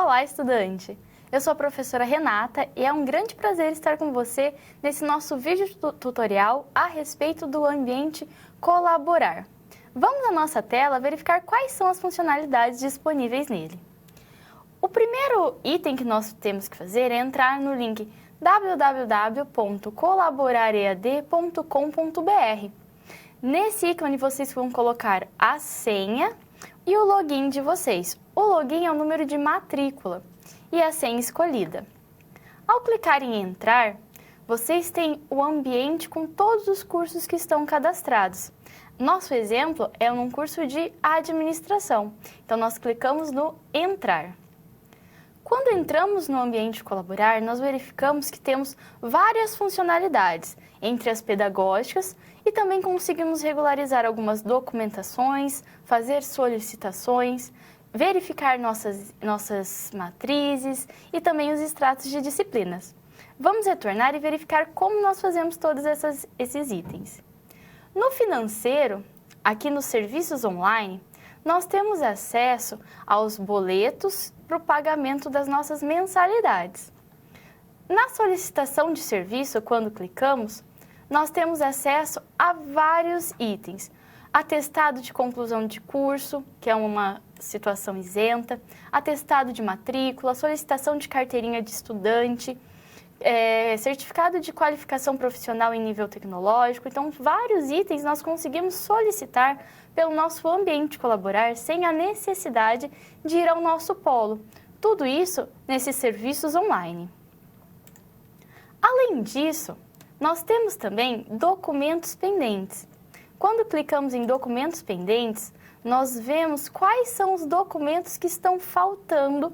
Olá, estudante! Eu sou a professora Renata e é um grande prazer estar com você nesse nosso vídeo tutorial a respeito do ambiente colaborar. Vamos à nossa tela verificar quais são as funcionalidades disponíveis nele. O primeiro item que nós temos que fazer é entrar no link www.colaboraread.com.br. Nesse ícone vocês vão colocar a senha e o login de vocês. O login é o número de matrícula e a senha escolhida. Ao clicar em entrar, vocês têm o ambiente com todos os cursos que estão cadastrados. Nosso exemplo é um curso de administração, então nós clicamos no entrar. Quando entramos no ambiente colaborar, nós verificamos que temos várias funcionalidades, entre as pedagógicas, e também conseguimos regularizar algumas documentações, fazer solicitações, verificar nossas matrizes e também os extratos de disciplinas. Vamos retornar e verificar como nós fazemos todos esses itens. No financeiro, aqui nos serviços online, nós temos acesso aos boletos para o pagamento das nossas mensalidades. Na solicitação de serviço, quando clicamos, nós temos acesso a vários itens. Atestado de conclusão de curso, que é uma situação isenta, atestado de matrícula, solicitação de carteirinha de estudante, certificado de qualificação profissional em nível tecnológico. Então, vários itens nós conseguimos solicitar pelo nosso ambiente colaborar sem a necessidade de ir ao nosso polo. Tudo isso nesses serviços online. Além disso, nós temos também documentos pendentes. Quando clicamos em documentos pendentes, nós vemos quais são os documentos que estão faltando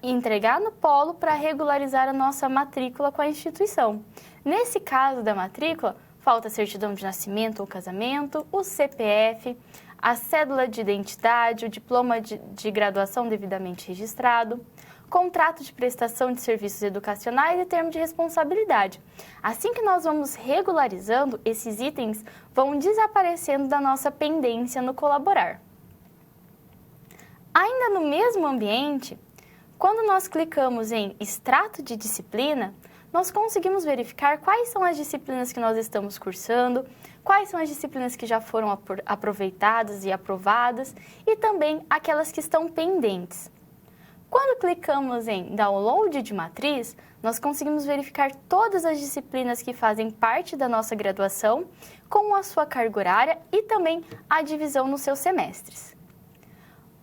entregar no polo para regularizar a nossa matrícula com a instituição. Nesse caso da matrícula, falta a certidão de nascimento ou casamento, o CPF, a cédula de identidade, o diploma de graduação devidamente registrado, contrato de prestação de serviços educacionais e termo de responsabilidade. Assim que nós vamos regularizando, esses itens vão desaparecendo da nossa pendência no colaborar. Ainda no mesmo ambiente, quando nós clicamos em extrato de disciplina, nós conseguimos verificar quais são as disciplinas que nós estamos cursando, quais são as disciplinas que já foram aproveitadas e aprovadas e também aquelas que estão pendentes. Quando clicamos em download de matriz, nós conseguimos verificar todas as disciplinas que fazem parte da nossa graduação, com a sua carga horária e também a divisão nos seus semestres.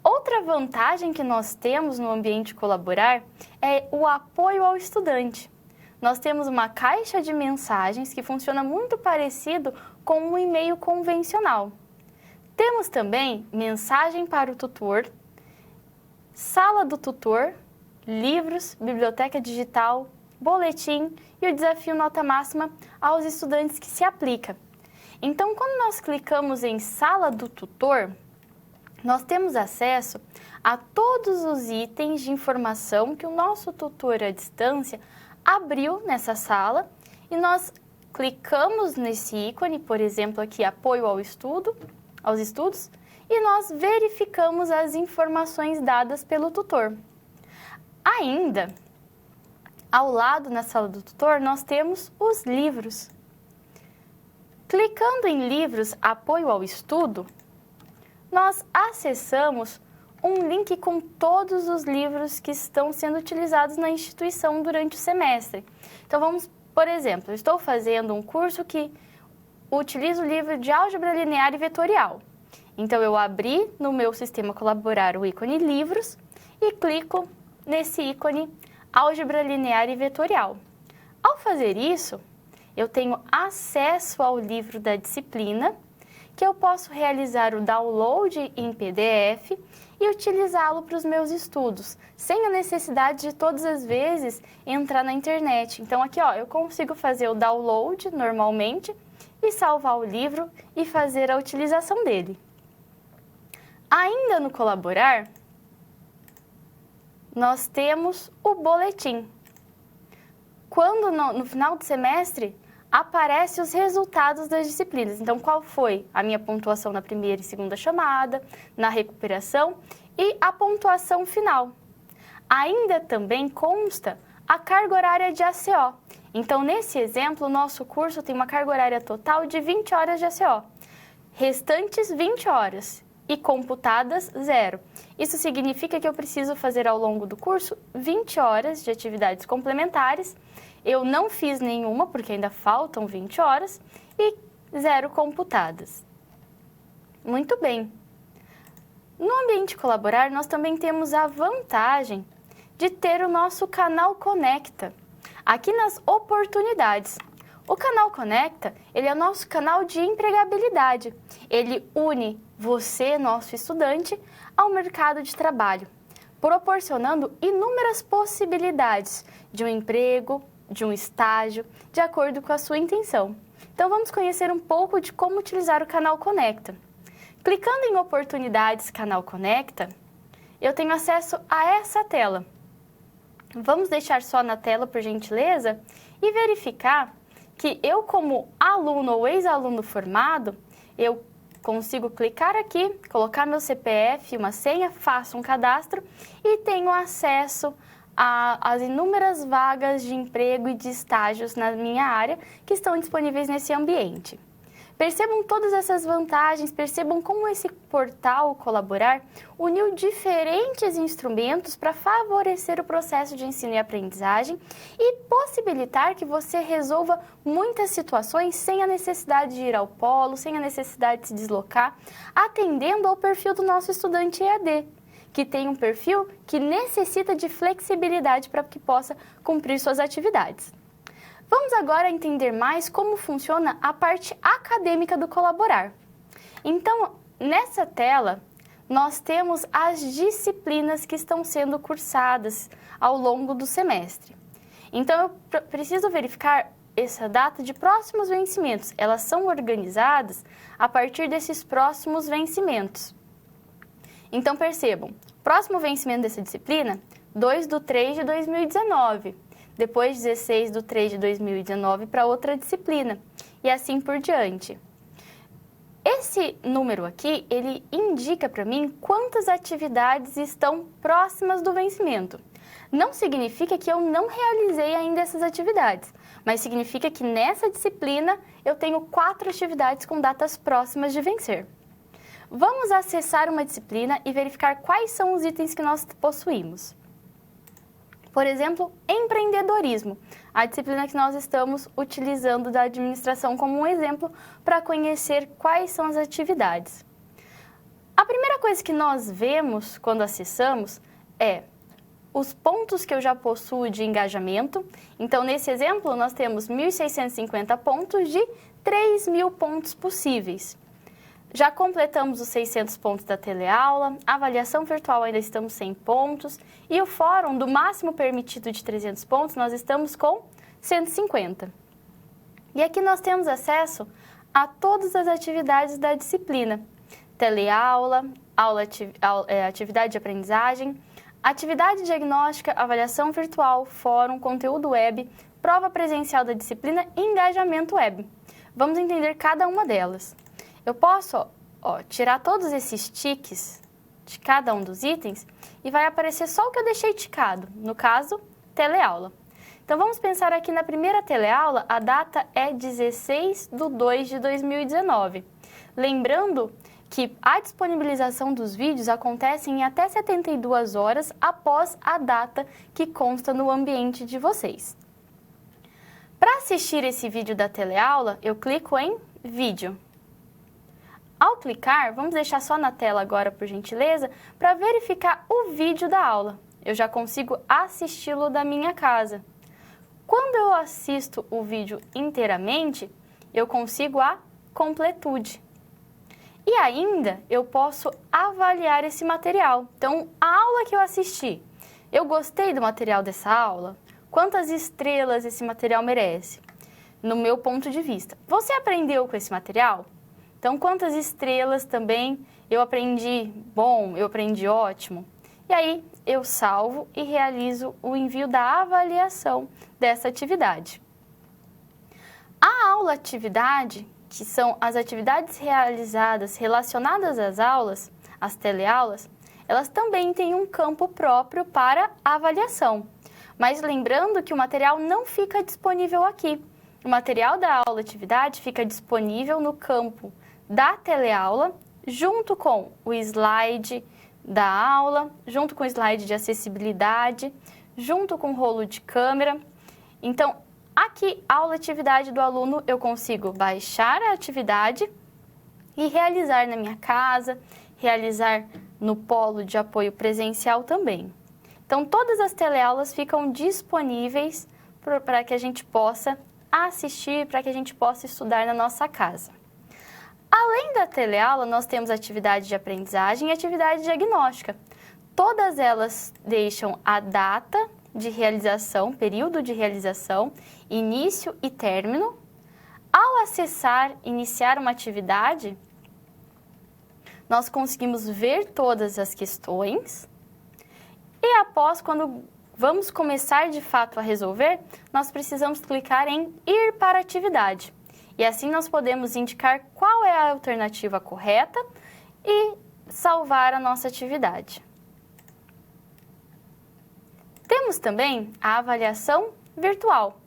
Outra vantagem que nós temos no ambiente colaborar é o apoio ao estudante. Nós temos uma caixa de mensagens que funciona muito parecido com um e-mail convencional. Temos também mensagem para o tutor, sala do tutor, livros, biblioteca digital, boletim e o desafio nota máxima aos estudantes que se aplica. Então, quando nós clicamos em sala do tutor, nós temos acesso a todos os itens de informação que o nosso tutor à distância abriu nessa sala e nós clicamos nesse ícone, por exemplo, aqui apoio aos estudos, e nós verificamos as informações dadas pelo tutor. Ainda, ao lado na sala do tutor, nós temos os livros. Clicando em livros apoio ao estudo, nós acessamos um link com todos os livros que estão sendo utilizados na instituição durante o semestre. Então, vamos, por exemplo, eu estou fazendo um curso que utiliza o livro de álgebra linear e vetorial. Então, eu abri no meu sistema colaborar o ícone livros e clico nesse ícone álgebra linear e vetorial. Ao fazer isso, eu tenho acesso ao livro da disciplina, que eu posso realizar o download em PDF e utilizá-lo para os meus estudos, sem a necessidade de todas as vezes entrar na internet. Então aqui eu consigo fazer o download normalmente e salvar o livro e fazer a utilização dele. Ainda no colaborar, nós temos o boletim. Quando no final do semestre aparecem os resultados das disciplinas. Então, qual foi a minha pontuação na primeira e segunda chamada, na recuperação e a pontuação final. ainda também consta a carga horária de ACO. Então, nesse exemplo, o nosso curso tem uma carga horária total de 20 horas de ACO, restantes 20 horas e computadas 0. Isso significa que eu preciso fazer ao longo do curso 20 horas de atividades complementares. Eu não fiz nenhuma, porque ainda faltam 20 horas, e 0 computadas. Muito bem. No ambiente colaborar, nós também temos a vantagem de ter o nosso canal Conecta. Aqui nas oportunidades. O canal Conecta, ele é o nosso canal de empregabilidade. Ele une você, nosso estudante, ao mercado de trabalho, proporcionando inúmeras possibilidades de um emprego, de um estágio, de acordo com a sua intenção. Então, vamos conhecer um pouco de como utilizar o canal Conecta. Clicando em Oportunidades Canal Conecta, eu tenho acesso a essa tela. Vamos deixar só na tela, por gentileza, e verificar que eu, como aluno ou ex-aluno formado, eu consigo clicar aqui, colocar meu CPF, uma senha, faço um cadastro e tenho acesso às inúmeras vagas de emprego e de estágios na minha área que estão disponíveis nesse ambiente. Percebam todas essas vantagens, percebam como esse portal Colaborar uniu diferentes instrumentos para favorecer o processo de ensino e aprendizagem e possibilitar que você resolva muitas situações sem a necessidade de ir ao polo, sem a necessidade de se deslocar, atendendo ao perfil do nosso estudante EAD, que tem um perfil que necessita de flexibilidade para que possa cumprir suas atividades. Vamos agora entender mais como funciona a parte acadêmica do Colaborar. Então, nessa tela, nós temos as disciplinas que estão sendo cursadas ao longo do semestre. Então, eu preciso verificar essa data de próximos vencimentos. Elas são organizadas a partir desses próximos vencimentos. Então, percebam, próximo vencimento dessa disciplina, 2/3/2019. Depois 16/3/2019 para outra disciplina, e assim por diante. Esse número aqui, ele indica para mim quantas atividades estão próximas do vencimento. Não significa que eu não realizei ainda essas atividades, mas significa que nessa disciplina eu tenho 4 atividades com datas próximas de vencer. Vamos acessar uma disciplina e verificar quais são os itens que nós possuímos. Por exemplo, empreendedorismo, a disciplina que nós estamos utilizando da administração como um exemplo para conhecer quais são as atividades. A primeira coisa que nós vemos quando acessamos é os pontos que eu já possuo de engajamento. Então, nesse exemplo, nós temos 1.650 pontos de 3.000 pontos possíveis. Já completamos os 600 pontos da teleaula, a avaliação virtual ainda estamos 100 pontos e o fórum do máximo permitido de 300 pontos nós estamos com 150. E aqui nós temos acesso a todas as atividades da disciplina: teleaula, atividade de aprendizagem, atividade diagnóstica, avaliação virtual, fórum, conteúdo web, prova presencial da disciplina e engajamento web. Vamos entender cada uma delas. Eu posso tirar todos esses tiques de cada um dos itens e vai aparecer só o que eu deixei ticado, no caso, teleaula. Então, vamos pensar aqui na primeira teleaula, a data é 16/2/2019. Lembrando que a disponibilização dos vídeos acontece em até 72 horas após a data que consta no ambiente de vocês. Para assistir esse vídeo da teleaula, eu clico em Vídeo. Ao clicar, vamos deixar só na tela agora, por gentileza, para verificar o vídeo da aula. Eu já consigo assisti-lo da minha casa. Quando eu assisto o vídeo inteiramente, eu consigo a completude. E ainda, eu posso avaliar esse material. Então, a aula que eu assisti, eu gostei do material dessa aula? Quantas estrelas esse material merece? No meu ponto de vista. Você aprendeu com esse material? Então, quantas estrelas também eu aprendi bom, eu aprendi ótimo? E aí, eu salvo e realizo o envio da avaliação dessa atividade. A aula atividade, que são as atividades realizadas relacionadas às aulas, as teleaulas, elas também têm um campo próprio para avaliação. Mas lembrando que o material não fica disponível aqui. O material da aula atividade fica disponível no campo da teleaula, junto com o slide da aula, junto com o slide de acessibilidade, junto com o rolo de câmera. Então, aqui, aula atividade do aluno, eu consigo baixar a atividade e realizar na minha casa, realizar no polo de apoio presencial também. Então, todas as teleaulas ficam disponíveis para que a gente possa assistir, para que a gente possa estudar na nossa casa. Além da teleaula, nós temos atividade de aprendizagem e atividade diagnóstica. Todas elas deixam a data de realização, período de realização, início e término. Ao acessar, iniciar uma atividade, nós conseguimos ver todas as questões e após, quando vamos começar de fato a resolver, nós precisamos clicar em ir para a atividade. E assim nós podemos indicar qual é a alternativa correta e salvar a nossa atividade. Temos também a avaliação virtual.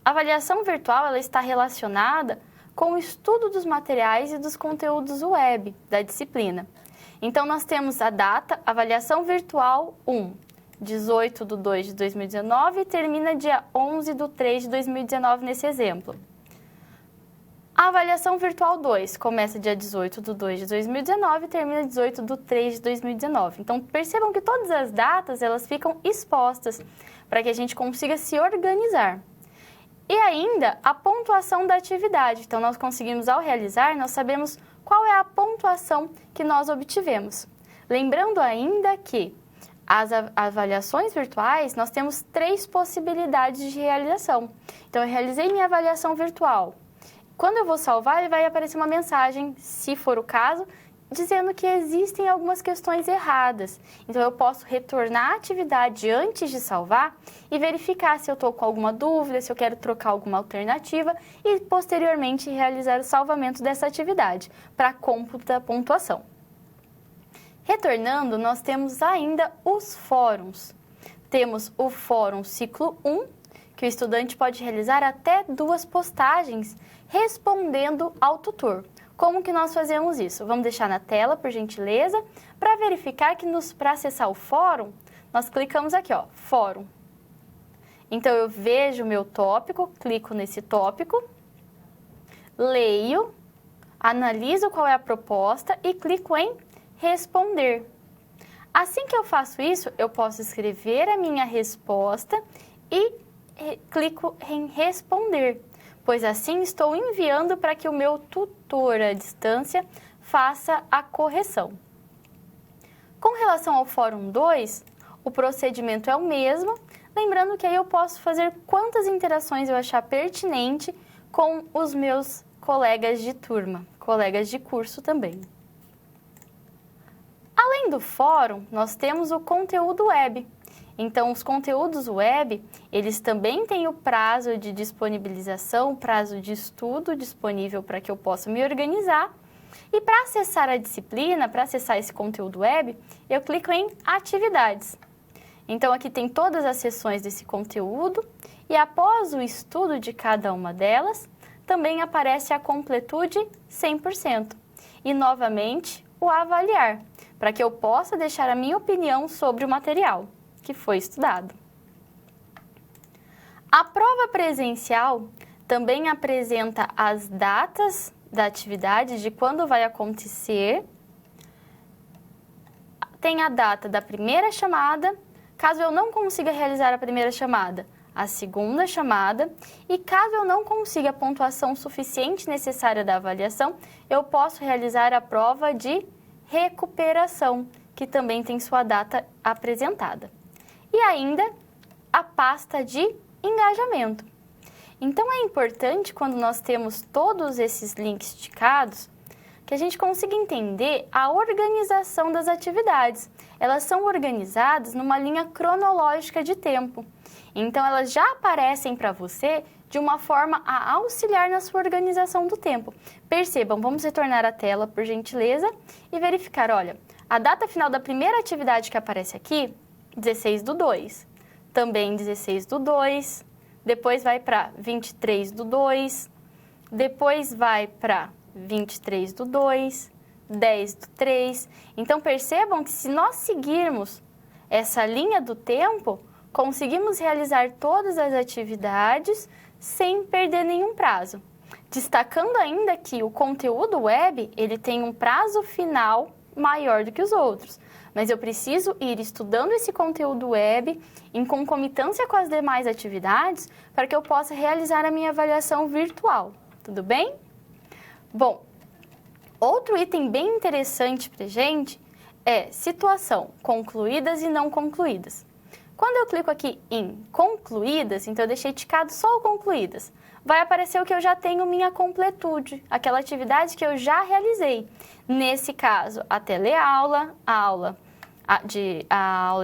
A avaliação virtual ela está relacionada com o estudo dos materiais e dos conteúdos web da disciplina. Então, nós temos a data, avaliação virtual 1, 18/2/2019 e termina dia 11/3/2019 nesse exemplo. A avaliação virtual 2 começa dia 18/2/2019 e termina 18/3/2019. Então, percebam que todas as datas elas ficam expostas para que a gente consiga se organizar. E ainda a pontuação da atividade. Então, nós conseguimos, ao realizar, nós sabemos qual é a pontuação que nós obtivemos. Lembrando ainda que as avaliações virtuais, nós temos 3 possibilidades de realização. Então, eu realizei minha avaliação virtual. Quando eu vou salvar, vai aparecer uma mensagem, se for o caso, dizendo que existem algumas questões erradas. Então, eu posso retornar à atividade antes de salvar e verificar se eu estou com alguma dúvida, se eu quero trocar alguma alternativa e, posteriormente, realizar o salvamento dessa atividade para cômputo da pontuação. Retornando, nós temos ainda os fóruns. Temos o Fórum Ciclo 1, que o estudante pode realizar até 2 postagens respondendo ao tutor. Como que nós fazemos isso? Vamos deixar na tela, por gentileza, para verificar que para acessar o fórum, nós clicamos aqui, ó, Fórum. Então, eu vejo o meu tópico, clico nesse tópico, leio, analiso qual é a proposta e clico em Responder. Assim que eu faço isso, eu posso escrever a minha resposta e clico em Responder, pois assim estou enviando para que o meu tutor à distância faça a correção. Com relação ao Fórum 2, o procedimento é o mesmo, lembrando que aí eu posso fazer quantas interações eu achar pertinente com os meus colegas de turma, colegas de curso também. Além do fórum, nós temos o conteúdo web. Então, os conteúdos web, eles também têm o prazo de disponibilização, prazo de estudo disponível para que eu possa me organizar. E para acessar a disciplina, para acessar esse conteúdo web, eu clico em Atividades. Então, aqui tem todas as seções desse conteúdo e após o estudo de cada uma delas, também aparece a completude 100%. E, novamente, o avaliar, para que eu possa deixar a minha opinião sobre o material que foi estudado. A prova presencial também apresenta as datas da atividade, de quando vai acontecer. Tem a data da primeira chamada, caso eu não consiga realizar a primeira chamada, a segunda chamada, e caso eu não consiga a pontuação suficiente necessária da avaliação, eu posso realizar a prova de recuperação, que também tem sua data apresentada. E ainda a pasta de engajamento. Então, é importante, quando nós temos todos esses links esticados, que a gente consiga entender a organização das atividades. Elas são organizadas numa linha cronológica de tempo. Então, elas já aparecem para você de uma forma a auxiliar na sua organização do tempo. Percebam, vamos retornar à tela, por gentileza, e verificar, olha, A data final da primeira atividade que aparece aqui, 16/2. Também 16/2. Depois vai para 23/2. Depois vai para 23/2. 10/3. Então, percebam que se nós seguirmos essa linha do tempo, conseguimos realizar todas as atividades sem perder nenhum prazo. Destacando ainda que o conteúdo web, ele tem um prazo final maior do que os outros. Mas eu preciso ir estudando esse conteúdo web em concomitância com as demais atividades para que eu possa realizar a minha avaliação virtual. Tudo bem? Bom, outro item bem interessante para a gente é situação, concluídas e não concluídas. Quando eu clico aqui em concluídas, então eu deixei ticado só o concluídas, vai aparecer o que eu já tenho minha completude, aquela atividade que eu já realizei. Nesse caso, a teleaula, a aula de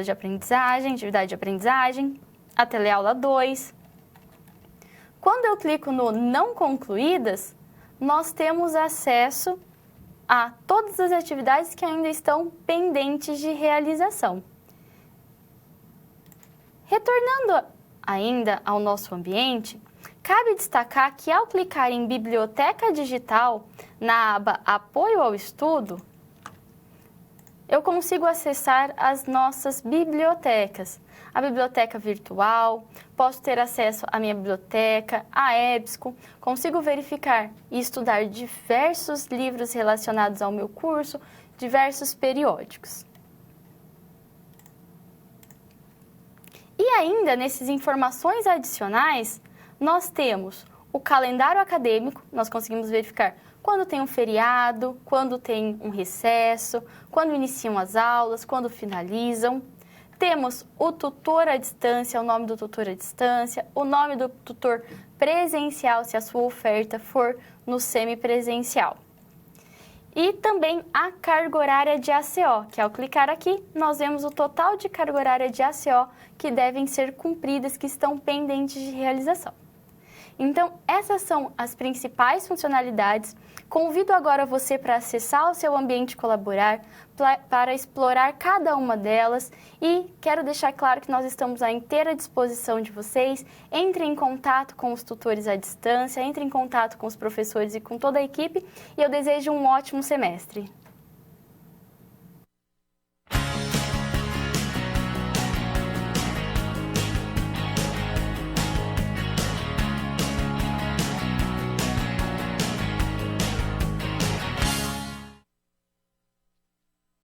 aprendizagem, atividade de aprendizagem, a teleaula 2. Quando eu clico no não concluídas, nós temos acesso a todas as atividades que ainda estão pendentes de realização. Retornando ainda ao nosso ambiente, cabe destacar que ao clicar em Biblioteca Digital, na aba Apoio ao Estudo, eu consigo acessar as nossas bibliotecas. A biblioteca virtual, posso ter acesso à minha biblioteca, à EBSCO, consigo verificar e estudar diversos livros relacionados ao meu curso, diversos periódicos. E ainda, nessas informações adicionais, nós temos o calendário acadêmico, nós conseguimos verificar quando tem um feriado, quando tem um recesso, quando iniciam as aulas, quando finalizam. Temos o tutor à distância, o nome do tutor à distância, o nome do tutor presencial, se a sua oferta for no semipresencial. E também a carga horária de ACO, que ao clicar aqui, nós vemos o total de carga horária de ACO que devem ser cumpridas, que estão pendentes de realização. Então, essas são as principais funcionalidades. Convido agora você para acessar o seu ambiente Colaborar, para explorar cada uma delas e quero deixar claro que nós estamos à inteira disposição de vocês. Entre em contato com os tutores à distância, entre em contato com os professores e com toda a equipe e eu desejo um ótimo semestre.